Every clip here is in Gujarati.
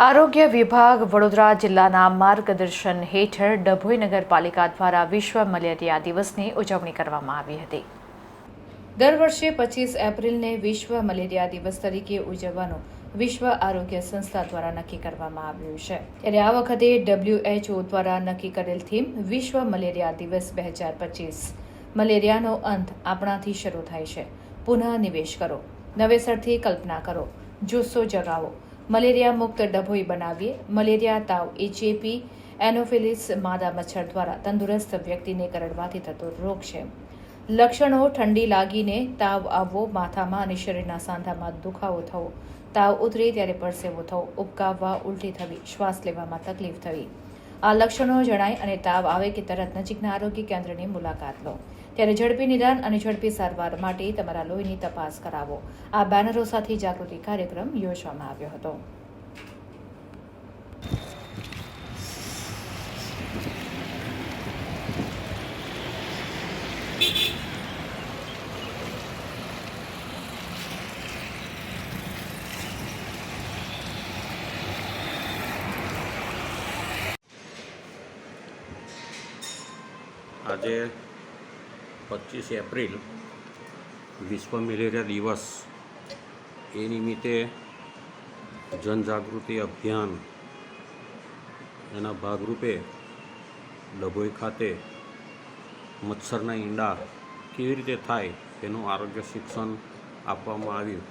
આરોગ્ય વિભાગ વડોદરા જિલ્લાના માર્ગદર્શન હેઠળ ડભોઈ નગરપાલિકા દ્વારા વિશ્વ મલેરિયા દિવસની ઉજવણી કરવામાં આવી હતી। દર વર્ષે 25 એપ્રિલને વિશ્વ મલેરિયા દિવસ તરીકે ઉજવવાનું વિશ્વ આરોગ્ય સંસ્થા દ્વારા નક્કી કરવામાં આવ્યું છે। ત્યારે આ વખતે WHO દ્વારા નક્કી કરેલ થીમ વિશ્વ મલેરિયા દિવસ 2025 મલેરિયાનો અંત આપણાથી શરૂ થાય છે। પુનઃ નિવેશ કરો, નવેસરથી કલ્પના કરો, જુસ્સો જગાવો, મલેરિયા મુક્ત ડભોઈ બનાવીએ। મલેરિયા તાવ એ ચેપી એનોફિલિસ માદા મચ્છર દ્વારા તંદુરસ્ત વ્યક્તિને કરડવાથી થતો રોગ છે। લક્ષણો: ઠંડી લાગીને તાવ આવવો, માથામાં અને શરીરના સાંધામાં દુખાવો થવો, તાવ ઉતરે ત્યારે પરસેવો થવો, ઉબકાવવા, ઉલટી થવી, શ્વાસ લેવામાં તકલીફ થવી। આ લક્ષણો જણાય અને તાવ આવે કે તરત નજીકના આરોગ્ય કેન્દ્રની મુલાકાત લો। ત્યારે ઝડપી નિદાન અને ઝડપી સારવાર માટે તમારા લોહીની તપાસ કરાવો। આ બેનરો સાથે જાગૃતિ કાર્યક્રમ યોજવામાં આવ્યો હતો। આજે 25 એપ્રિલ વિશ્વ મલેરિયા દિવસ એ નિમિત્તે જનજાગૃતિ અભિયાન એના ભાગરૂપે ડભોઈ ખાતે મચ્છરના ઈંડા કેવી રીતે થાય તેનું આરોગ્ય શિક્ષણ આપવામાં આવ્યું।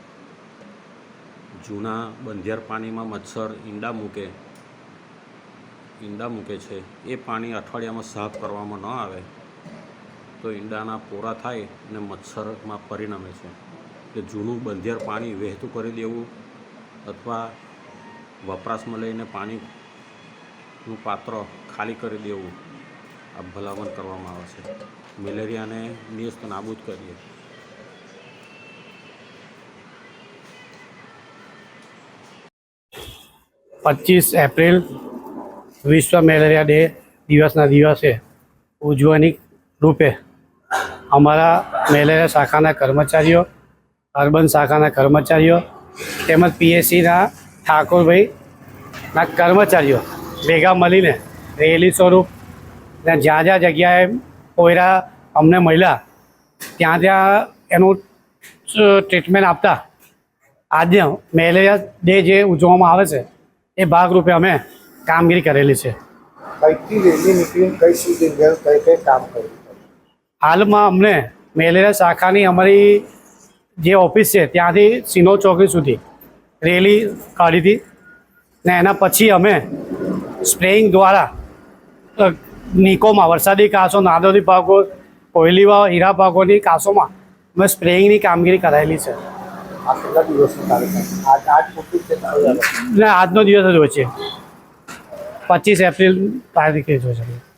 જૂના બંધિયાર પાણીમાં મચ્છર ઈંડા મૂકે છે। એ પાણી અઠવાડિયામાં સાફ કરવામાં ન આવે તો ઈંડાના પોરા થાય અને મચ્છરમાં પરિણમે છે। એટલે જૂનું બંધિયાર પાણી વહેતું કરી દેવું અથવા વપરાશમાં લઈને પાણીનું પાત્ર ખાલી કરી દેવું આ ભલામણ કરવામાં આવે છે। મલેરિયાને નેસ્ત નાબૂદ કરીએ। 25 એપ્રિલ વિશ્વ મલેરિયા ડે દિવસના દિવસે ઉજવણી રૂપે અમારા મલેરિયા શાખાના કર્મચારીઓ, અર્બન શાખાના કર્મચારીઓ તેમજ પીએસસીના ઠાકોરભાઈના કર્મચારીઓ ભેગા મળીને રેલી સ્વરૂપ જ્યાં જ્યાં જગ્યાએ કોયરા અમને મળ્યા ત્યાં એનું ટ્રીટમેન્ટ આપતા આજે મલેરિયા ડે જે ઉજવવામાં આવે છે એ ભાગરૂપે અમે કામગીરી કરેલી છે। હાલમાં અમને મલેરિયા શાખાની અમારી જે ઓફિસ છે ત્યાંથી સિનો ચોકડી સુધી રેલી કાઢી હતી ને એના પછી અમે સ્પ્રેઇંગ દ્વારા નિકોમાં વરસાદી કાંસો, નાદોદી પાકો, કોયલીવા, હીરા પાકોની કાંસોમાં અમે સ્પ્રેઇંગની કામગીરી કરાયેલી છે। આજનો દિવસ જ હોય છે, 25 એપ્રિલ તારીખે જોઈ શકીએ।